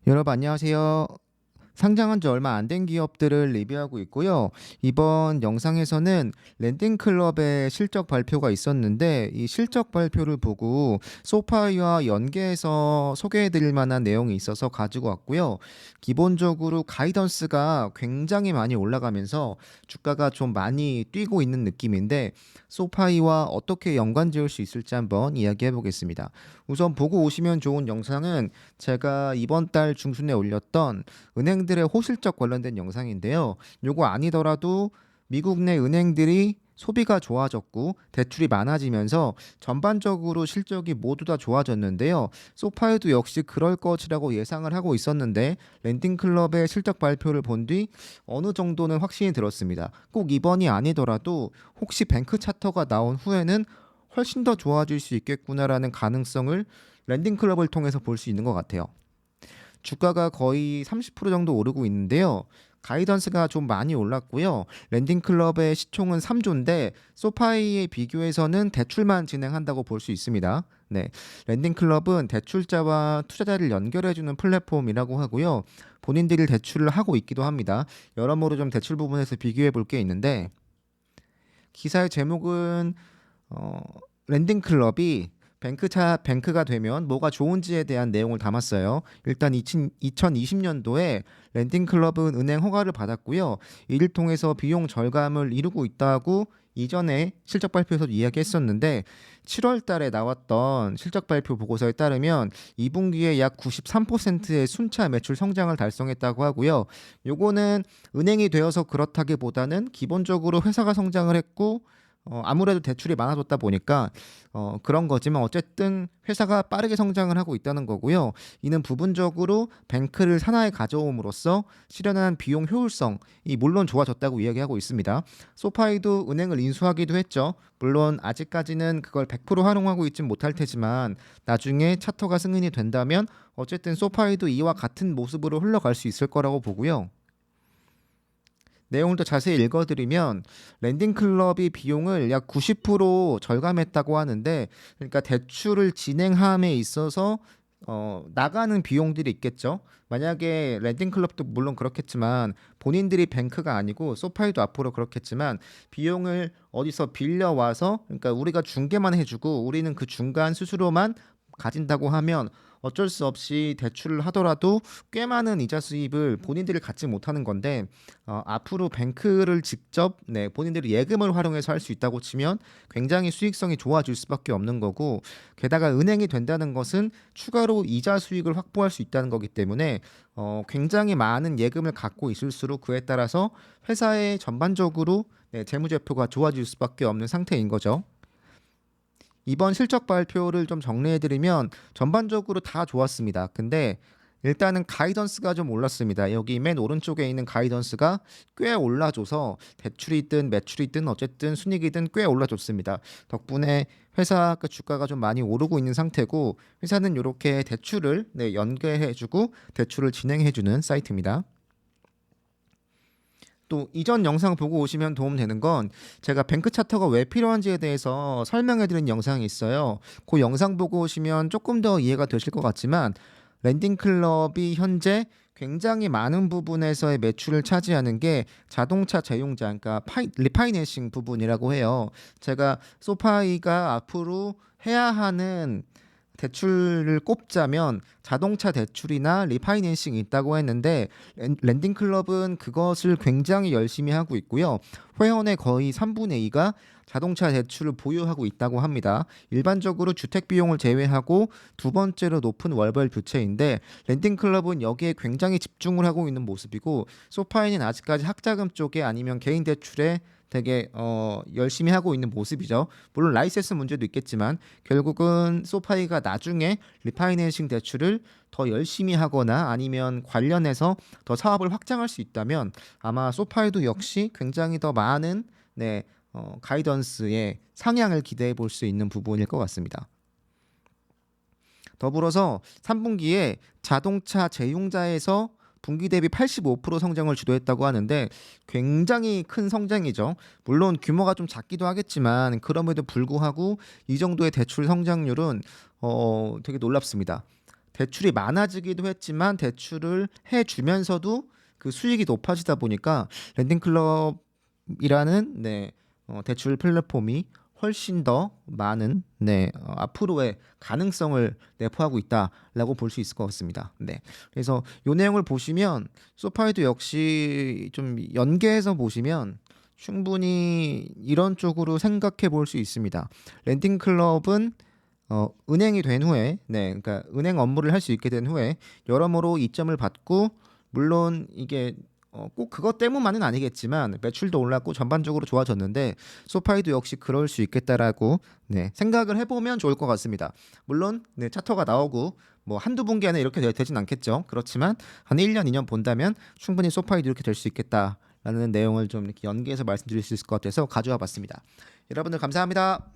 여러분 안녕하세요. 상장한 지 얼마 안 된 기업들을 리뷰하고 있고요. 이번 영상에서는 랜딩클럽의 실적 발표가 있었는데 이 실적 발표를 보고 소파이와 연계해서 소개해 드릴 만한 내용이 있어서 가지고 왔고요. 기본적으로 가이던스가 굉장히 많이 올라가면서 주가가 좀 많이 뛰고 있는 느낌인데 소파이와 어떻게 연관 지을 수 있을지 한번 이야기해 보겠습니다. 우선 보고 오시면 좋은 영상은 제가 이번 달 중순에 올렸던 은행들의 호실적 관련된 영상인데요. 요거 아니더라도 미국 내 은행들이 소비가 좋아졌고 대출이 많아지면서 전반적으로 실적이 모두 다 좋아졌는데요. 소파이도 역시 그럴 것이라고 예상을 하고 있었는데 랜딩클럽의 실적 발표를 본 뒤 어느 정도는 확신이 들었습니다. 꼭 이번이 아니더라도 혹시 뱅크 차터가 나온 후에는 훨씬 더 좋아질 수 있겠구나라는 가능성을 랜딩클럽을 통해서 볼 수 있는 것 같아요. 주가가 거의 30% 정도 오르고 있는데요. 가이던스가 좀 많이 올랐고요. 랜딩클럽의 시총은 3조인데 소파이에 비교해서는 대출만 진행한다고 볼 수 있습니다. 네, 랜딩클럽은 대출자와 투자자를 연결해주는 플랫폼이라고 하고요. 본인들이 대출을 하고 있기도 합니다. 여러모로 좀 대출 부분에서 비교해 볼 게 있는데 기사의 제목은 어, 랜딩클럽이 뱅크가 되면 뭐가 좋은지에 대한 내용을 담았어요. 일단 2020년도에 랜딩클럽은 은행 허가를 받았고요. 이를 통해서 비용 절감을 이루고 있다고 이전에 실적 발표에서도 이야기했었는데 7월 달에 나왔던 실적 발표 보고서에 따르면 2분기에 약 93%의 순차 매출 성장을 달성했다고 하고요. 요거는 은행이 되어서 그렇다기보다는 기본적으로 회사가 성장을 했고 아무래도 대출이 많아졌다 보니까 그런 거지만 어쨌든 회사가 빠르게 성장을 하고 있다는 거고요. 이는 부분적으로 뱅크를 산하에 가져옴으로써 실현한 비용 효율성이 물론 좋아졌다고 이야기하고 있습니다. 소파이도 은행을 인수하기도 했죠. 물론 아직까지는 그걸 100% 활용하고 있진 못할 테지만 나중에 차터가 승인이 된다면 어쨌든 소파이도 이와 같은 모습으로 흘러갈 수 있을 거라고 보고요. 내용을 더 자세히 읽어드리면 랜딩클럽이 비용을 약 90% 절감했다고 하는데 그러니까 대출을 진행함에 있어서 나가는 비용들이 있겠죠. 만약에 랜딩클럽도 물론 그렇겠지만 본인들이 뱅크가 아니고 소파이도 앞으로 그렇겠지만 비용을 어디서 빌려와서 그러니까 우리가 중개만 해주고 우리는 그 중간 수수료만 가진다고 하면 어쩔 수 없이 대출을 하더라도 꽤 많은 이자 수입을 본인들이 갖지 못하는 건데 앞으로 뱅크를 직접 본인들이 예금을 활용해서 할 수 있다고 치면 굉장히 수익성이 좋아질 수밖에 없는 거고 게다가 은행이 된다는 것은 추가로 이자 수익을 확보할 수 있다는 거기 때문에 굉장히 많은 예금을 갖고 있을수록 그에 따라서 회사의 전반적으로 재무제표가 좋아질 수밖에 없는 상태인 거죠. 이번 실적 발표를 좀 정리해드리면 전반적으로 다 좋았습니다. 근데 일단은 가이던스가 좀 올랐습니다. 여기 맨 오른쪽에 있는 가이던스가 꽤 올라줘서 대출이든 매출이든 어쨌든 순이익이든 꽤 올라줬습니다. 덕분에 회사 그 주가가 좀 많이 오르고 있는 상태고 회사는 이렇게 대출을 연계해주고 대출을 진행해주는 사이트입니다. 또 이전 영상 보고 오시면 도움되는 건 제가 뱅크 차터가 왜 필요한지에 대해서 설명해 드린 영상이 있어요. 그 영상 보고 오시면 조금 더 이해가 되실 것 같지만 랜딩 클럽이 현재 굉장히 많은 부분에서의 매출을 차지하는 게 자동차 제용자, 그러니까 리파이낸싱 부분이라고 해요. 제가 소파이가 앞으로 해야 하는 대출을 꼽자면 자동차 대출이나 리파이낸싱이 있다고 했는데 랜딩클럽은 그것을 굉장히 열심히 하고 있고요. 회원의 거의 3분의 2가 자동차 대출을 보유하고 있다고 합니다. 일반적으로 주택 비용을 제외하고 두 번째로 높은 월별 부채인데 랜딩클럽은 여기에 굉장히 집중을 하고 있는 모습이고 소파이는 아직까지 학자금 쪽에 아니면 개인 대출에 되게 열심히 하고 있는 모습이죠. 물론 라이센스 문제도 있겠지만 결국은 소파이가 나중에 리파이낸싱 대출을 더 열심히 하거나 아니면 관련해서 더 사업을 확장할 수 있다면 아마 소파이도 역시 굉장히 더 많은 가이던스의 상향을 기대해 볼 수 있는 부분일 것 같습니다. 더불어서 3분기에 자동차 제용자에서 분기 대비 85% 성장을 주도했다고 하는데 굉장히 큰 성장이죠. 물론 규모가 좀 작기도 하겠지만 그럼에도 불구하고 이 정도의 대출 성장률은 되게 놀랍습니다. 대출이 많아지기도 했지만 대출을 해주면서도 그 수익이 높아지다 보니까 랜딩클럽이라는 대출 플랫폼이 훨씬 더 많은 앞으로의 가능성을 내포하고 있다라고 볼 수 있을 것 같습니다. 그래서 이 내용을 보시면 소파이도 역시 좀 연계해서 보시면 충분히 이런 쪽으로 생각해 볼 수 있습니다. 랜딩클럽은 은행이 된 후에, 그러니까 은행 업무를 할 수 있게 된 후에 여러모로 이점을 받고, 물론 이게 꼭 그것 때문만은 아니겠지만 매출도 올랐고 전반적으로 좋아졌는데 소파이도 역시 그럴 수 있겠다라고 생각을 해보면 좋을 것 같습니다. 물론 차트가 나오고 뭐 한두 분기 안에 이렇게 되진 않겠죠. 그렇지만 한 1년, 2년 본다면 충분히 소파이도 이렇게 될 수 있겠다라는 내용을 좀 이렇게 연계해서 말씀드릴 수 있을 것 같아서 가져와 봤습니다. 여러분들 감사합니다.